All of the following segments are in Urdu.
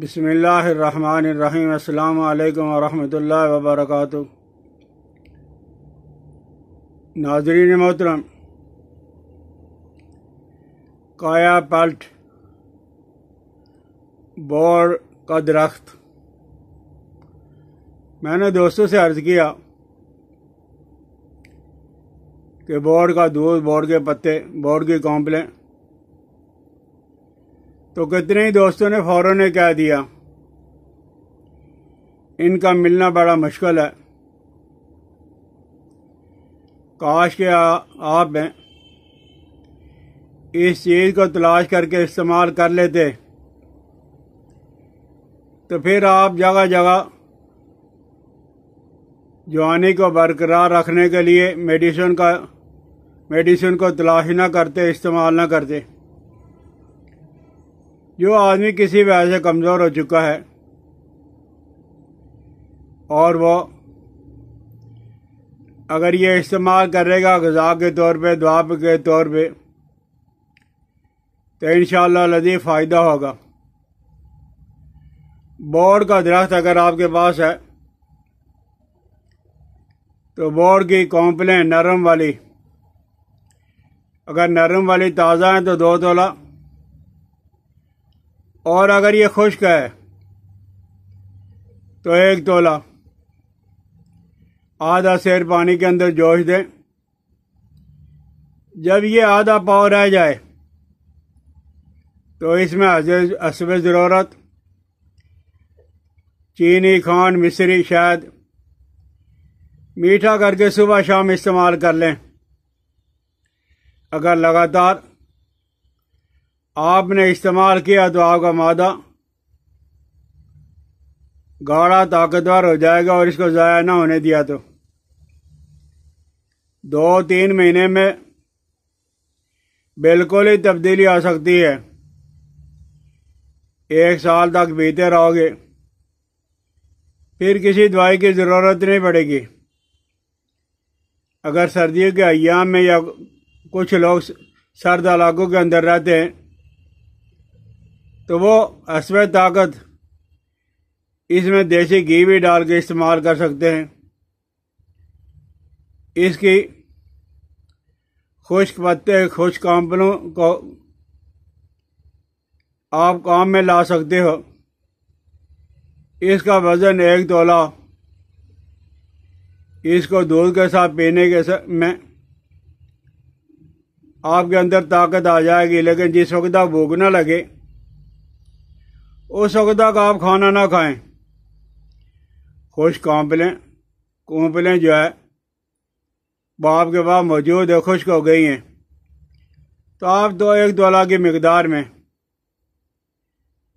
بسم اللہ الرحمن الرحیم۔ السلام علیکم ورحمۃ اللہ وبرکاتہ۔ ناظرین محترم، کایا پلٹ بور کا درخت، میں نے دوستوں سے عرض کیا کہ بور کا دودھ، بور کے پتے، بور کی کونپلیں، تو کتنے ہی دوستوں نے فوراً کہہ دیا ان کا ملنا بڑا مشکل ہے، کاش کہ آپ اس چیز کو تلاش کر کے استعمال کر لیتے تو پھر آپ جگہ جگہ جوانی کو برقرار رکھنے کے لیے میڈیسن کو تلاش نہ کرتے، استعمال نہ کرتے۔ جو آدمی کسی وجہ سے کمزور ہو چکا ہے اور وہ اگر یہ استعمال کرے گا غذا کے طور پہ، دوا کے طور پہ، تو انشاءاللہ لذیذ فائدہ ہوگا۔ بور کا درخت اگر آپ کے پاس ہے تو بور کی کونپلیں نرم والی، اگر نرم والی تازہ ہیں تو 2 تولہ، اور اگر یہ خشک ہے تو 1 تولہ آدھا سیر پانی کے اندر جوش دیں۔ جب یہ آدھا پاؤ رہ جائے تو اس میں حسب ضرورت چینی، کھانڈ، مصری، شہد میٹھا کر کے صبح شام استعمال کر لیں۔ اگر لگاتار آپ نے استعمال کیا تو آپ کا معدہ گاڑھا طاقتور ہو جائے گا، اور اس کو ضائع نہ ہونے دیا تو 2-3 مہینے میں بالکل ہی تبدیلی آ سکتی ہے۔ 1 سال تک پیتے رہو گے، پھر کسی دوائی کی ضرورت نہیں پڑے گی۔ اگر سردیوں کے ایام میں یا کچھ لوگ سرد علاقوں کے اندر رہتے ہیں تو وہ حسب طاقت اس میں دیسی گھی بھی ڈال کے استعمال کر سکتے ہیں۔ اس کی خشک پتے، خشک کونپلوں کو آپ کام میں لا سکتے ہو۔ اس کا وزن 1 تولہ، اس کو دودھ کے ساتھ پینے کے میں آپ کے اندر طاقت آ جائے گی، لیکن جس وقت آپ بھوک نہ لگے اس وقت تک آپ کھانا نہ کھائیں۔ خشک کونپلیں جو ہے وہ آپ کے پاس موجود ہے، خشک ہو گئی ہیں، تو آپ 1 تولہ کی مقدار میں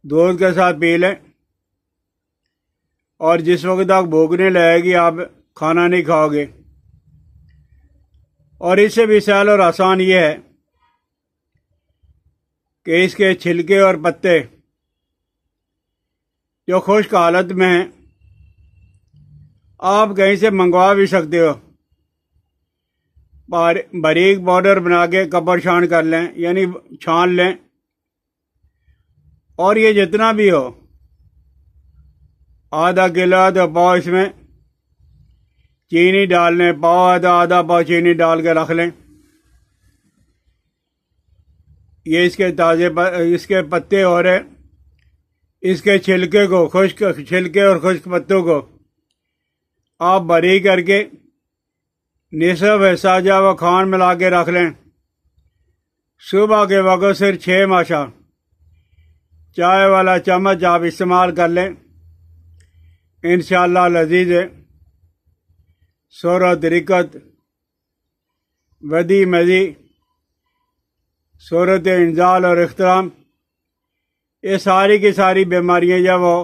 دودھ کے ساتھ پی لیں، اور جس وقت تک بھوک نہیں لگے گی آپ کھانا نہیں کھاؤ گے۔ اور اس سے بھی سہل اور آسان یہ ہے کہ اس کے چھلکے اور پتے جو خشک حالت میں ہیں آپ کہیں سے منگوا بھی سکتے ہو۔ باریک پاؤڈر بنا کے کپڑ چھان کر لیں، یعنی چھان لیں، اور یہ جتنا بھی ہو آدھا کلو تو پاؤ اس میں چینی ڈال لیں، آدھا پاؤ چینی ڈال کے رکھ لیں۔ یہ اس کے پتے اور اس کے چھلکے کو، خشک چھلکے اور خشک پتوں کو آپ باریک کر کے نصف حصہ جو وہ کھانڈ ملا کے رکھ لیں۔ صبح کے وقت صرف 6 ماشا چائے والا چمچ آپ استعمال کر لیں، انشاءاللہ لذیذ ہے۔ صورت، رکت، ودی مزی، صورت انزال اور اخترام، یہ ساری کی ساری بیماریاں جب وہ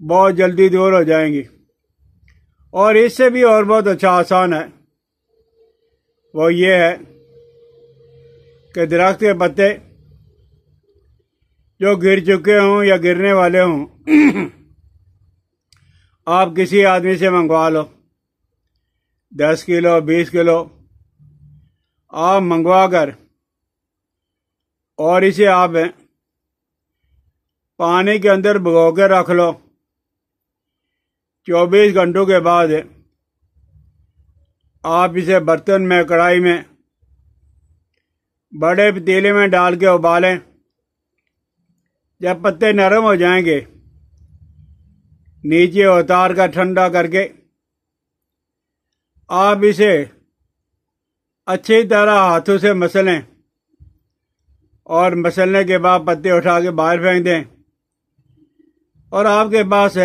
بہت جلدی دور ہو جائیں گی۔ اور اس سے بھی اور بہت اچھا آسان ہے، وہ یہ ہے کہ درخت کے پتے جو گر چکے ہوں یا گرنے والے ہوں آپ کسی آدمی سے منگوا لو، 10 کلو 20 کلو آپ منگوا کر، اور اسے آپ پانی کے اندر بھگو کے رکھ لو۔ 24 گھنٹوں کے بعد آپ اسے برتن میں، کڑھائی میں، بڑے پتیلے میں ڈال کے ابالیں۔ جب پتے نرم ہو جائیں گے نیچے اتار کر ٹھنڈا کر کے آپ اسے اچھی طرح ہاتھوں سے مسلیں، اور مسلنے کے بعد پتے اٹھا کے باہر پھینک دیں۔ اور آپ کے پاس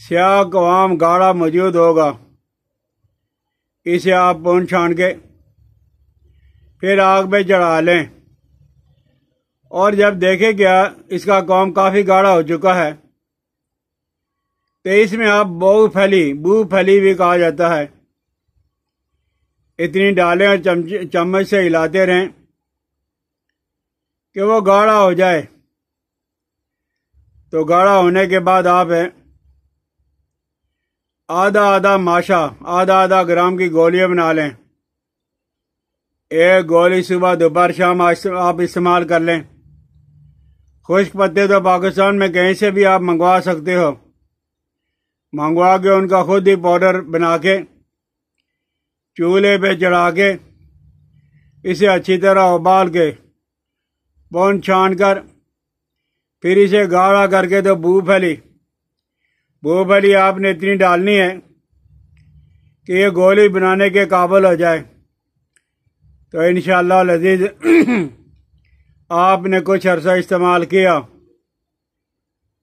سیاہ قوام گاڑھا موجود ہوگا، اسے آپ پون چھان کے پھر آگ پہ چڑھا لیں، اور جب دیکھیں کہ اس کا قوام کافی گاڑھا ہو چکا ہے تو اس میں آپ بو پھلی بھی کہا جاتا ہے، اتنی ڈالیں اور چمچ سے ہلاتے رہیں کہ وہ گاڑھا ہو جائے۔ تو گاڑھا ہونے کے بعد آپ آدھا گرام کی گولیاں بنا لیں۔ ایک گولی صبح دوپہر شام آپ استعمال کر لیں۔ خشک پتے تو پاکستان میں کہیں سے بھی آپ منگوا سکتے ہو، منگوا کے ان کا خود ہی پاؤڈر بنا کے چولہے پہ چڑھا کے اسے اچھی طرح ابال کے پون چھان کر پھر اسے گاڑھا کر کے تو بو پھلی آپ نے اتنی ڈالنی ہے کہ یہ گولی بنانے کے قابل ہو جائے۔ تو انشاءاللہ العزیز آپ نے کچھ عرصہ استعمال کیا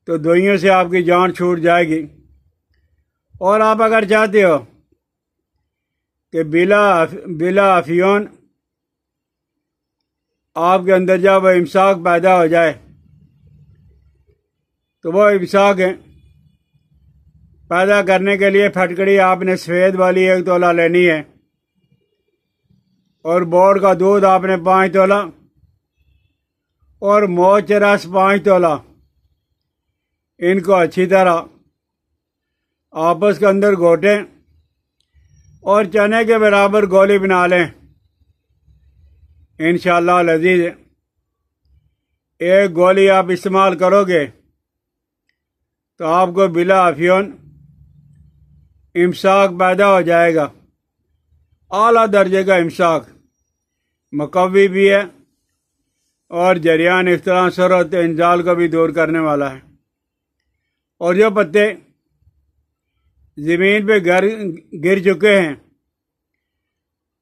تو دوائیوں سے آپ کی جان چھوٹ جائے گی۔ اور آپ اگر چاہتے ہو کہ بلا افیون آپ کے اندر جب وہ امساک پیدا ہو جائے تو وہ امساک پیدا کرنے کے لیے پھٹکڑی آپ نے سفید والی 1 تولہ لینی ہے، اور بوڑ کا دودھ آپ نے 5 تولہ، اور موچ رس 5 تولہ، ان کو اچھی طرح آپس کے اندر گھوٹیں اور چنے کے برابر گولی بنا لیں۔ انشاءاللہ العزیز ایک گولی آپ استعمال کرو گے تو آپ کو بلا افیون امساک پیدا ہو جائے گا، اعلیٰ درجے کا امساک، مقوی بھی ہے اور جریان اختلاط سرعت انزال کو بھی دور کرنے والا ہے۔ اور جو پتے زمین پہ گر چکے ہیں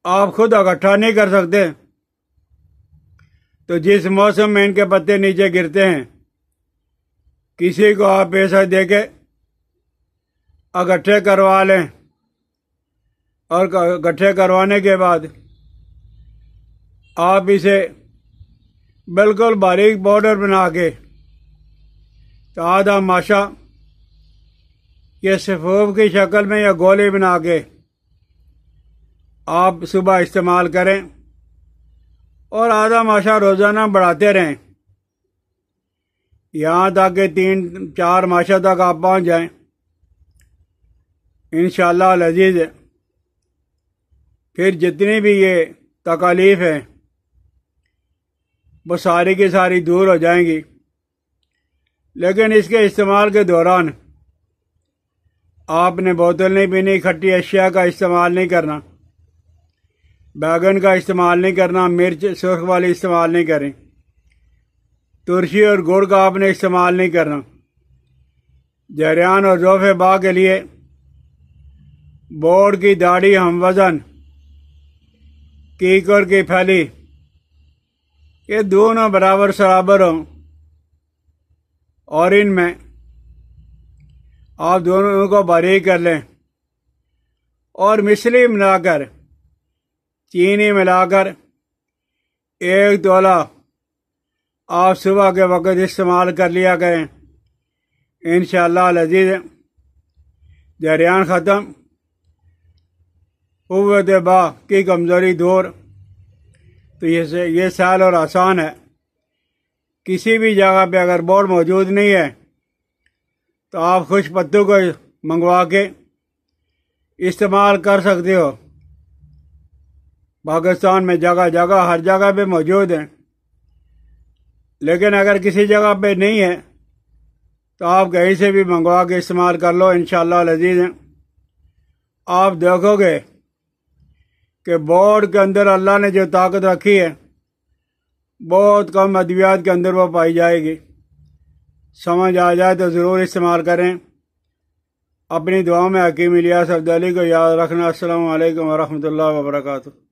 آپ خود اکٹھا نہیں کر سکتے، تو جس موسم میں ان کے پتے نیچے گرتے ہیں کسی کو آپ پیسہ دے کے اکٹھے کروا لیں، اور اکٹھے کروانے کے بعد آپ اسے بالکل باریک پاؤڈر بنا کے تو آدھا ماشا یہ سفوف کی شکل میں یا گولی بنا کے آپ صبح استعمال کریں، اور آدھا ماشا روزانہ بڑھاتے رہیں یہاں تک کہ 3-4 ماشا تک آپ پہنچ جائیں۔ انشاءاللہ العزیز پھر جتنی بھی یہ تکالیف ہیں وہ ساری کی ساری دور ہو جائیں گی۔ لیکن اس کے استعمال کے دوران آپ نے بوتل نہیں پینی، کھٹی اشیاء کا استعمال نہیں کرنا، بیگن کا استعمال نہیں کرنا، مرچ سرخ والی استعمال نہیں کریں، ترشی اور گڑ کا آپ نے استعمال نہیں کرنا۔ جریان اور ذوف باء کے لیے بوڑ کی داڑھی ہم وزن، کیکر کی پھلی، یہ دونوں برابر سرابر ہوں، اور ان میں آپ دونوں کو باریک کر لیں، اور مچھلی ملا کر چینی ملا کر 1 تولہ آپ صبح کے وقت استعمال کر لیا کریں۔ انشاءاللہ العزیز جریان ختم، قوت باء کی کمزوری دور۔ تو یہ سہل اور آسان ہے۔ کسی بھی جگہ پہ اگر بوڑ موجود نہیں ہے تو آپ خشک پتوں کو منگوا کے استعمال کر سکتے ہو، پاکستان میں جگہ جگہ ہر جگہ پہ موجود ہیں، لیکن اگر کسی جگہ پہ نہیں ہے تو آپ کہیں سے بھی منگوا کے استعمال کر لو انشاءاللہ العزیز۔ آپ دیکھو گے کہ بورڈ کے اندر اللہ نے جو طاقت رکھی ہے بہت کم ادویات کے اندر وہ پائی جائے گی۔ سمجھ آ جائے تو ضرور استعمال کریں۔ اپنی دعاؤں میں حکیم الیاس عبدعلی کو یاد رکھنا۔ السلام علیکم ورحمۃ اللہ وبرکاتہ۔